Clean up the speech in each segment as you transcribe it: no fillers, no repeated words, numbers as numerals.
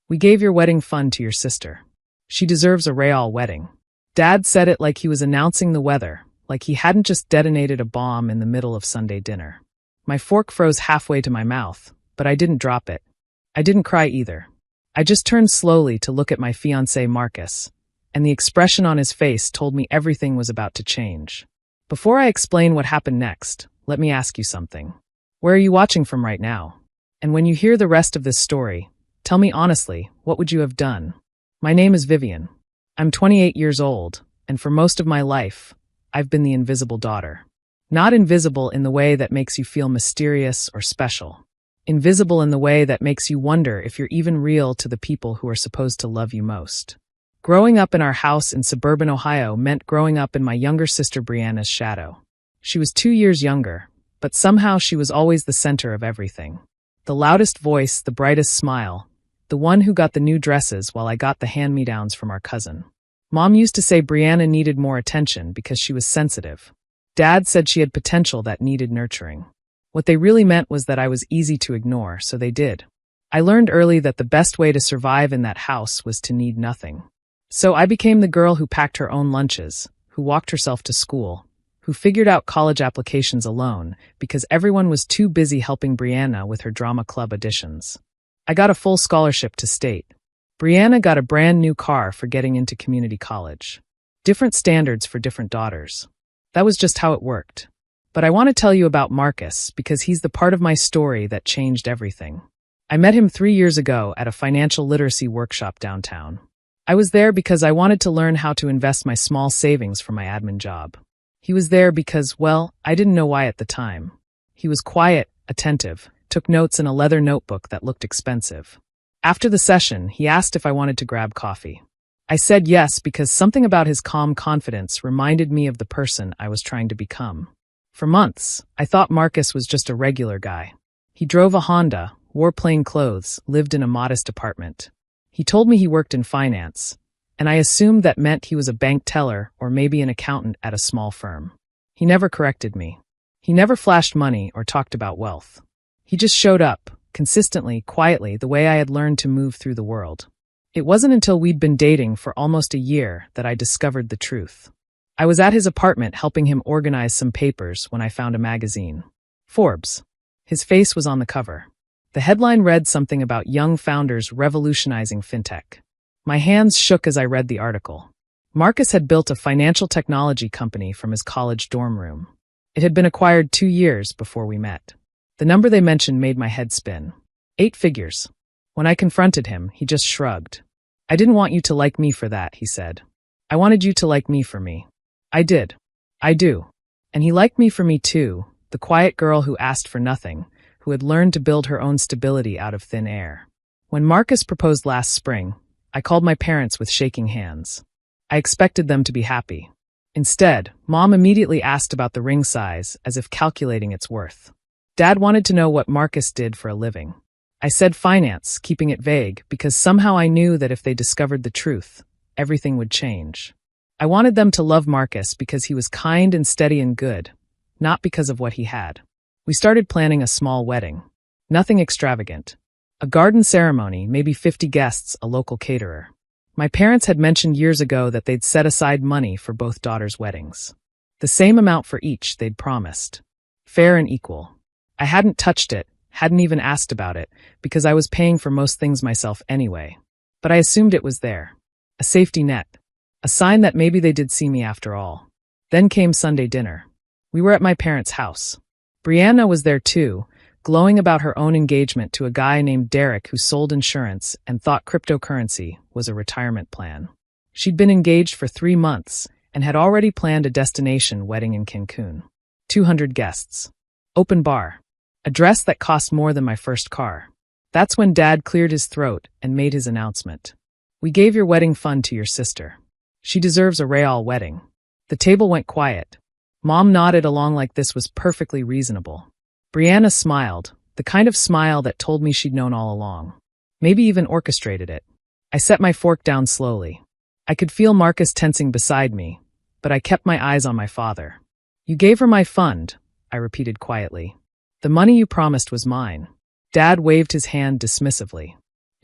We gave your wedding fund to your sister. She deserves a royal wedding. Dad said it like he was announcing the weather, like he hadn't just detonated a bomb in the middle of Sunday dinner. My fork froze halfway to my mouth, but I didn't drop it. I didn't cry either. I just turned slowly to look at my fiancé Marcus, and the expression on his face told me everything was about to change. Before I explain what happened next, let me ask you something. Where are you watching from right now? And when you hear the rest of this story, tell me honestly, what would you have done? My name is Vivian. I'm 28 years old, and for most of my life, I've been the invisible daughter. Not invisible in the way that makes you feel mysterious or special. Invisible in the way that makes you wonder if you're even real to the people who are supposed to love you most. Growing up in our house in suburban Ohio meant growing up in my younger sister Brianna's shadow. She was 2 years younger, but somehow she was always the center of everything. The loudest voice, the brightest smile, the one who got the new dresses while I got the hand-me-downs from our cousin. Mom used to say Brianna needed more attention because she was sensitive. Dad said she had potential that needed nurturing. What they really meant was that I was easy to ignore, so they did. I learned early that the best way to survive in that house was to need nothing. So I became the girl who packed her own lunches, who walked herself to school, who figured out college applications alone because everyone was too busy helping Brianna with her drama club auditions. I got a full scholarship to state. Brianna got a brand new car for getting into community college. Different standards for different daughters. That was just how it worked. But I want to tell you about Marcus because he's the part of my story that changed everything. I met him 3 years ago at a financial literacy workshop downtown. I was there because I wanted to learn how to invest my small savings for my admin job. He was there because, well, I didn't know why at the time. He was quiet, attentive, took notes in a leather notebook that looked expensive. After the session, he asked if I wanted to grab coffee. I said yes because something about his calm confidence reminded me of the person I was trying to become. For months, I thought Marcus was just a regular guy. He drove a Honda, wore plain clothes, lived in a modest apartment. He told me he worked in finance, and I assumed that meant he was a bank teller or maybe an accountant at a small firm. He never corrected me. He never flashed money or talked about wealth. He just showed up, consistently, quietly, the way I had learned to move through the world. It wasn't until we'd been dating for almost a year that I discovered the truth. I was at his apartment helping him organize some papers when I found a magazine. Forbes. His face was on the cover. The headline read something about young founders revolutionizing fintech. My hands shook as I read the article. Marcus had built a financial technology company from his college dorm room. It had been acquired 2 years before we met. The number they mentioned made my head spin. 8 figures. When I confronted him, he just shrugged. I didn't want you to like me for that, he said. I wanted you to like me for me. I did. I do. And he liked me for me too, the quiet girl who asked for nothing, who had learned to build her own stability out of thin air. When Marcus proposed last spring, I called my parents with shaking hands. I expected them to be happy. Instead, Mom immediately asked about the ring size, as if calculating its worth. Dad wanted to know what Marcus did for a living. I said finance, keeping it vague, because somehow I knew that if they discovered the truth, everything would change. I wanted them to love Marcus because he was kind and steady and good, not because of what he had. We started planning a small wedding. Nothing extravagant. A garden ceremony, maybe 50 guests, a local caterer. My parents had mentioned years ago that they'd set aside money for both daughters' weddings. The same amount for each, they'd promised. Fair and equal. I hadn't touched it, hadn't even asked about it, because I was paying for most things myself anyway. But I assumed it was there. A safety net. A sign that maybe they did see me after all. Then came Sunday dinner. We were at my parents' house. Brianna was there too, glowing about her own engagement to a guy named Derek who sold insurance and thought cryptocurrency was a retirement plan. She'd been engaged for 3 months and had already planned a destination wedding in Cancun. 200 guests. Open bar. A dress that cost more than my first car. That's when Dad cleared his throat and made his announcement. We gave your wedding fund to your sister. She deserves a royal wedding. The table went quiet. Mom nodded along like this was perfectly reasonable. Brianna smiled, the kind of smile that told me she'd known all along. Maybe even orchestrated it. I set my fork down slowly. I could feel Marcus tensing beside me, but I kept my eyes on my father. You gave her my fund, I repeated quietly. The money you promised was mine. Dad waved his hand dismissively.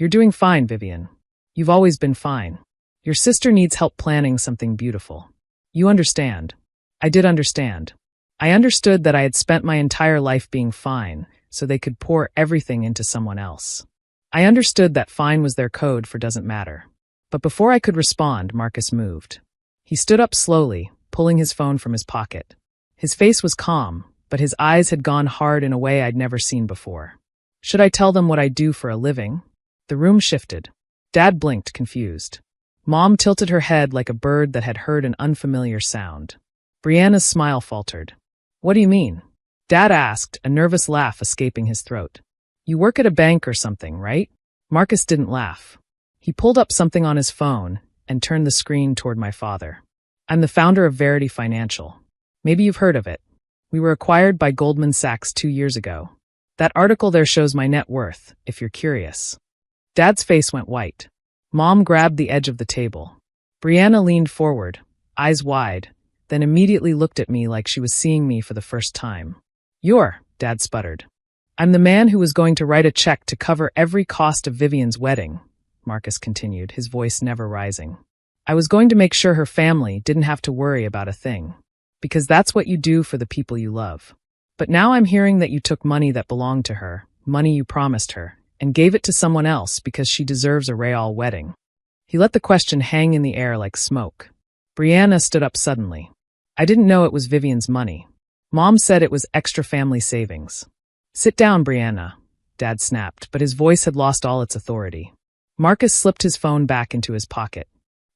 You're doing fine, Vivian. You've always been fine. Your sister needs help planning something beautiful. You understand. I did understand. I understood that I had spent my entire life being fine, so they could pour everything into someone else. I understood that fine was their code for doesn't matter. But before I could respond, Marcus moved. He stood up slowly, pulling his phone from his pocket. His face was calm, but his eyes had gone hard in a way I'd never seen before. Should I tell them what I do for a living? The room shifted. Dad blinked, confused. Mom tilted her head like a bird that had heard an unfamiliar sound. Brianna's smile faltered. What do you mean? Dad asked, a nervous laugh escaping his throat. You work at a bank or something, right? Marcus didn't laugh. He pulled up something on his phone and turned the screen toward my father. I'm the founder of Verity Financial. Maybe you've heard of it. We were acquired by Goldman Sachs 2 years ago. That article there shows my net worth, if you're curious. Dad's face went white. Mom grabbed the edge of the table. Brianna leaned forward, eyes wide, then immediately looked at me like she was seeing me for the first time. Dad sputtered. I'm the man who was going to write a check to cover every cost of Vivian's wedding, Marcus continued, his voice never rising. I was going to make sure her family didn't have to worry about a thing. Because that's what you do for the people you love. But now I'm hearing that you took money that belonged to her, money you promised her, and gave it to someone else because she deserves a Real wedding. He let the question hang in the air like smoke. Brianna stood up suddenly. I didn't know it was Vivian's money. Mom said it was extra family savings. Sit down, Brianna, Dad snapped, but his voice had lost all its authority. Marcus slipped his phone back into his pocket.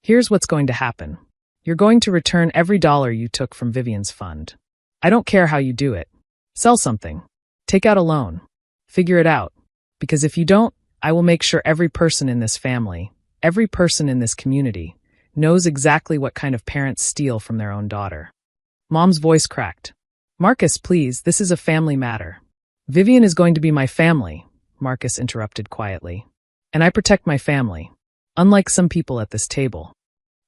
Here's what's going to happen. You're going to return every dollar you took from Vivian's fund. I don't care how you do it. Sell something. Take out a loan. Figure it out. Because if you don't, I will make sure every person in this family, every person in this community, knows exactly what kind of parents steal from their own daughter. Mom's voice cracked. Marcus, please, this is a family matter. Vivian is going to be my family, Marcus interrupted quietly. And I protect my family, unlike some people at this table.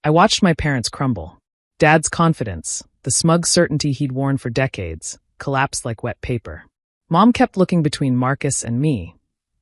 I watched my parents crumble. Dad's confidence, the smug certainty he'd worn for decades, collapsed like wet paper. Mom kept looking between Marcus and me,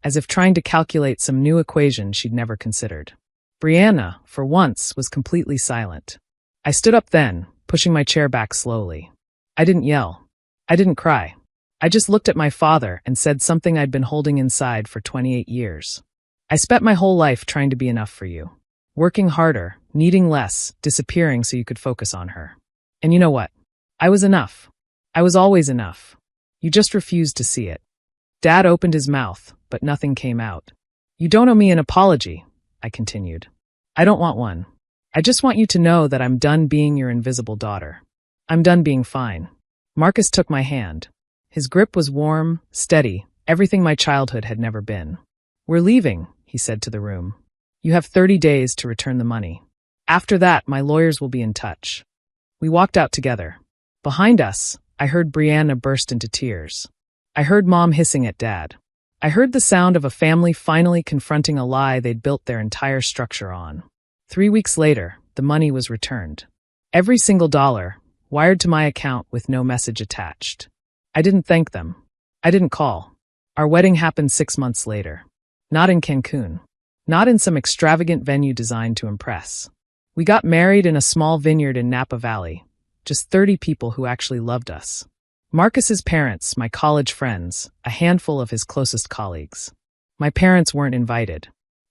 as if trying to calculate some new equation she'd never considered. Brianna, for once, was completely silent. I stood up then, pushing my chair back slowly. I didn't yell. I didn't cry. I just looked at my father and said something I'd been holding inside for 28 years. I spent my whole life trying to be enough for you. Working harder, needing less, disappearing so you could focus on her. And you know what? I was enough. I was always enough. You just refused to see it. Dad opened his mouth, but nothing came out. You don't owe me an apology, I continued. I don't want one. I just want you to know that I'm done being your invisible daughter. I'm done being fine. Marcus took my hand. His grip was warm, steady, everything my childhood had never been. We're leaving, he said to the room. You have 30 days to return the money. After that, my lawyers will be in touch. We walked out together. Behind us, I heard Brianna burst into tears. I heard Mom hissing at Dad. I heard the sound of a family finally confronting a lie they'd built their entire structure on. 3 weeks later, the money was returned. Every single dollar, wired to my account with no message attached. I didn't thank them. I didn't call. Our wedding happened 6 months later. Not in Cancun. Not in some extravagant venue designed to impress. We got married in a small vineyard in Napa Valley. Just 30 people who actually loved us. Marcus's parents, my college friends, a handful of his closest colleagues. My parents weren't invited.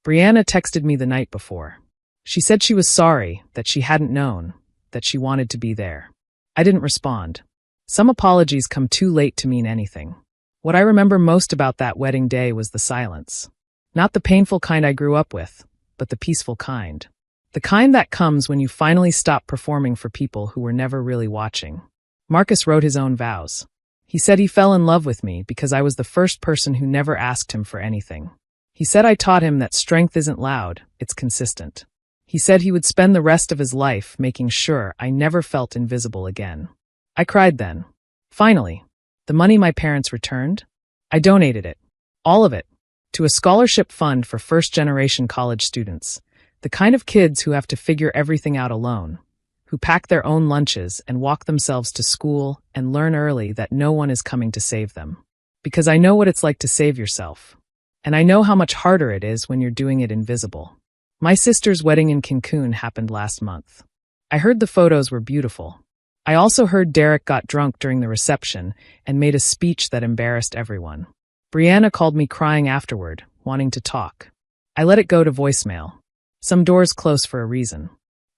Brianna texted me the night before. She said she was sorry, that she hadn't known, that she wanted to be there. I didn't respond. Some apologies come too late to mean anything. What I remember most about that wedding day was the silence. Not the painful kind I grew up with, but the peaceful kind. The kind that comes when you finally stop performing for people who were never really watching. Marcus wrote his own vows. He said he fell in love with me because I was the first person who never asked him for anything. He said I taught him that strength isn't loud, it's consistent. He said he would spend the rest of his life making sure I never felt invisible again. I cried then. Finally, the money my parents returned, I donated it, all of it, to a scholarship fund for first-generation college students, the kind of kids who have to figure everything out alone, who pack their own lunches and walk themselves to school and learn early that no one is coming to save them. Because I know what it's like to save yourself. And I know how much harder it is when you're doing it invisible. My sister's wedding in Cancun happened last month. I heard the photos were beautiful. I also heard Derek got drunk during the reception and made a speech that embarrassed everyone. Brianna called me crying afterward, wanting to talk. I let it go to voicemail. Some doors close for a reason.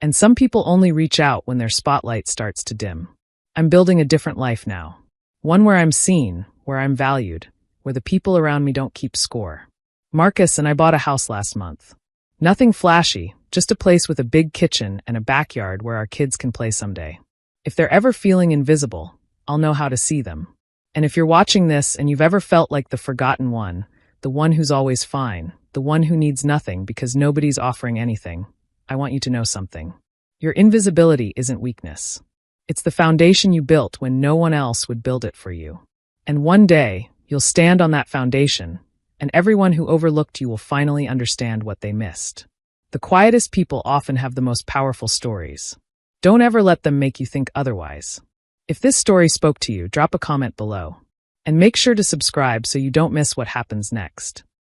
And some people only reach out when their spotlight starts to dim. I'm building a different life now. One where I'm seen, where I'm valued, where the people around me don't keep score. Marcus and I bought a house last month. Nothing flashy, just a place with a big kitchen and a backyard where our kids can play someday. If they're ever feeling invisible, I'll know how to see them. And if you're watching this and you've ever felt like the forgotten one, the one who's always fine, the one who needs nothing because nobody's offering anything, I want you to know something. Your invisibility isn't weakness. It's the foundation you built when no one else would build it for you. And one day, you'll stand on that foundation, and everyone who overlooked you will finally understand what they missed. The quietest people often have the most powerful stories. Don't ever let them make you think otherwise. If this story spoke to you, drop a comment below. And make sure to subscribe so you don't miss what happens next.